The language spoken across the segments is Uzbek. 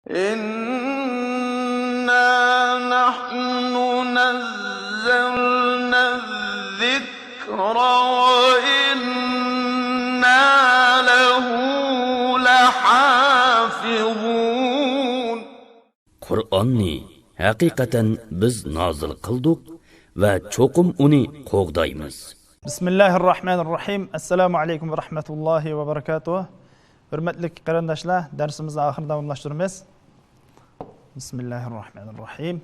إنا نحن نزلنا الذكر وإنا له لحافظون. Qur'onni haqiqatan biz nozil qildik va cho'qim uni qo'g'daymiz. Bismillahirrahmanirrahim. Assalomu alaykum va rahmatullohi va barakatuh. Hurmatli qarindoshlar, darsimizni oxir davomlashtiramiz. Bismillahirrahmanirrahim.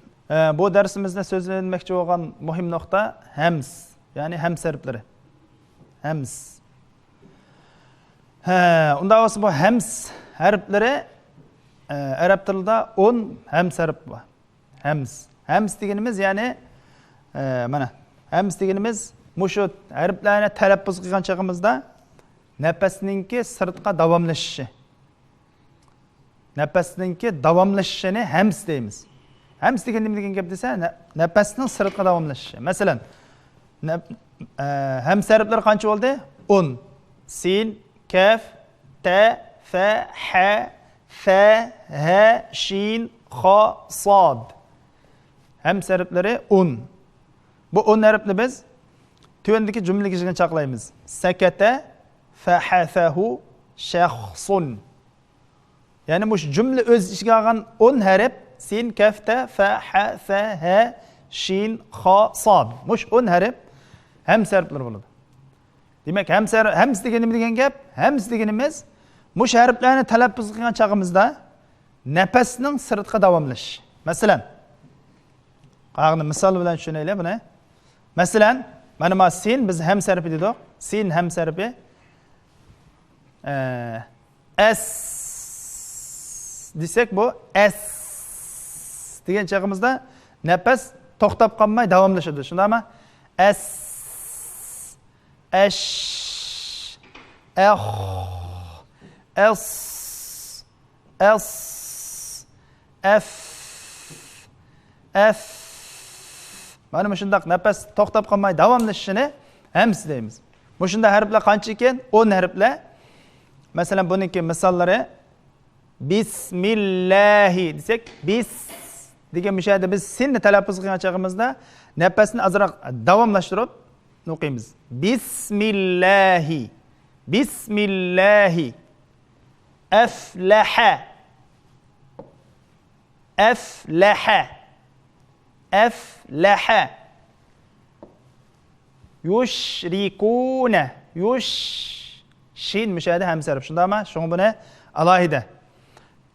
Bu darsimizda so'zlanmoqchi bo'lgan muhim nuqta hams, ya'ni hams harflari. Hams. Unda bo'lsa bu hams harflari arab tilida 10 hams harf bor. Hams. Hams deganimiz ya'ni mana hams deganimiz mushu harflarni talaffuz qilgan chog'imizda nafasninki sirtqa davomlashishi. Nafasninki davomlashishini hams deymiz. Hams degan nima degan gap desa, nafasning sirtqa davomlashishi. Masalan, hams harflar qancha bo'ldi? 10. Sin, kaf, ta, fa, ha, fa, ha, shin, kha, sad. Hams harflari 10. Bu 10 harfni biz tuvandagi jumlaga chiqgan chaqlaymiz. Sakata fahafahu shakhsun. Ya'ni bu jumla o'z ichiga olgan 10 harf sin, kafta, fa, ha, fa, ha, shin, kha, sad. Mush 10 harf hams harflar bo'ladi. Demak, hams degan nima degan gap? Hams deganimiz mush harflarni talaffuz qilgan chog'imizda nafasning sirtqa davomlashishi. Masalan, qani misol bilan tushunaylik buni. Masalan, mana bu sin biz hams harfi dedik. Sin hams harfi. S desek bu S degan chog'imizda nafas to'xtab qolmay davomlashadi. Shundaymi? S Ash S S F F mana shundaq nafas to'xtab qolmay davomlashishini hams deymiz. Bu shunda harflar qancha ekan? 10 harflar. Masalan, buniki misollari bismillahi desak, bis degan mishada biz sinni talaffuz qilgan chog'imizda nafasni azroq davomlashtirib o'qiymiz. Bismillahi. Bismillahi. Aflaha. Aflaha. Aflaha. Yushrikuna. Shin mishada hams harf. Shundaymi? Shunga buni alohida.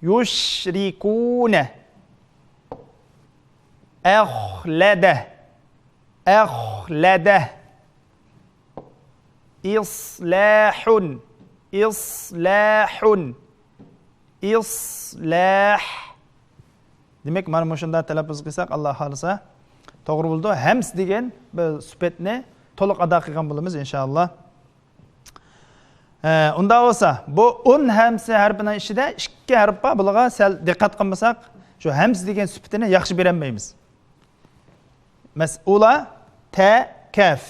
Yushrikuna. Akhlada. Akhlada. Islahun. Islahun. Islah. Demak, mana shunday talaffuz qilsak, Alloh xolisa to'g'ri bo'ldi. Hams degan bir sifatni to'liq ado qilgan bo'lamiz inshaalloh. Unda bo'lsa, bu 10 hams harfining ichida 2 harf bor. Bularga sal diqqat qilmasak, shu hams degan sifatini yaxshi berolmaymiz. Mas'ula ta, kaf.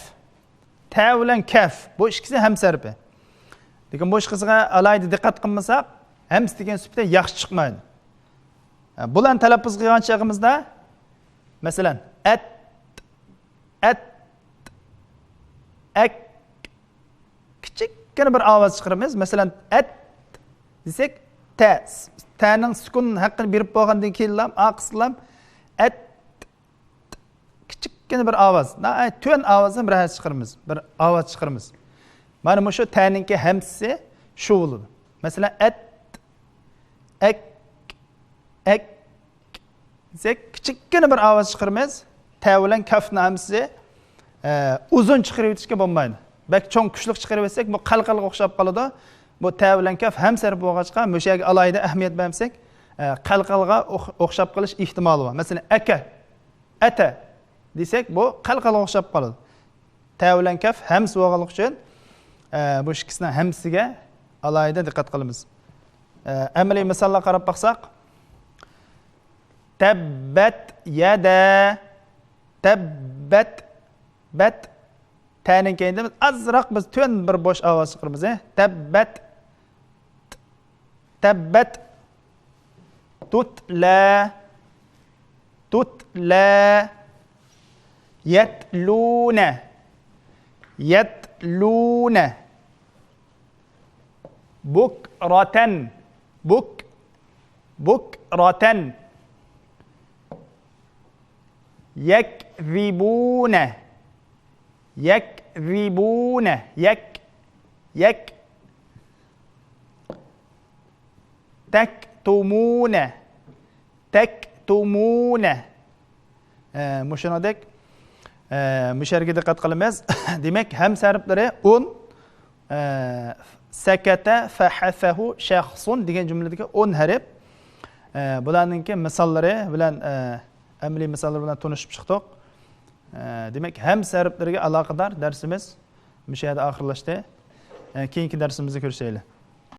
Ta bilan kaf. Bu ikkisi hams harfi. Lekin bu ikkisiga alayda diqqat qilmasak, hams degan sifat yaxshi chiqmaydi. Bulan talaffuz qilgan chog'imizda masalan at ak kichikgina bir ovoz chiqaramiz. Masalan at desak, ta'ning sukun haqqini berib bo'lgandan keyin lam aqslam at kichikgina bir ovoz. To'n ovozdan bir harf chiqaramiz. Bir ovoz chiqaramiz. Mana shu ta'ningki hamsi shu bo'ladi. Masalan at ak desak, kichikgina bir ovoz chiqaramiz. Ta bilan kafni hamsi uzun chiqarib o'tishga bo'lmaydi. Bak cho'ng kuchli chiqarib etsak, bu qalqalga o'xshab qoladi. Bu ta bilan kaf hams harfi bo'lg'achqa, mushaga alohida ahamiyat bersak, qalqalga o'xshab qolish ehtimoli bor. Masalan, aka, ata desak, bu qalqalga o'xshab qoladi. Ta bilan kaf hams bo'lganligi uchun bu ikkisining hamsiga alohida diqqat qilamiz. Amaliy misollar qarab baqsaq, tabbat yada, tabbat bat ta'ning keyinda azroq biz to'n bir bo'sh ovoz chiqaramiz. Tabbat tabbat tutla tutla yatluna yatluna bukratan bukratan يكذبون يكذبون يك تكتمون تكتمون mushunadek musharga diqqat qilamiz. Demak, ham sarflari un sakata fahasahu shakhsun degan jumladagi un harf. Bularning misollari bilan amaliy misollar bilan tanishib chiqdik. Demak, ham sarflariga aloqador darsimiz mushu yerda oxirlashdi. Keyingi darsimizda ko'rishaylik.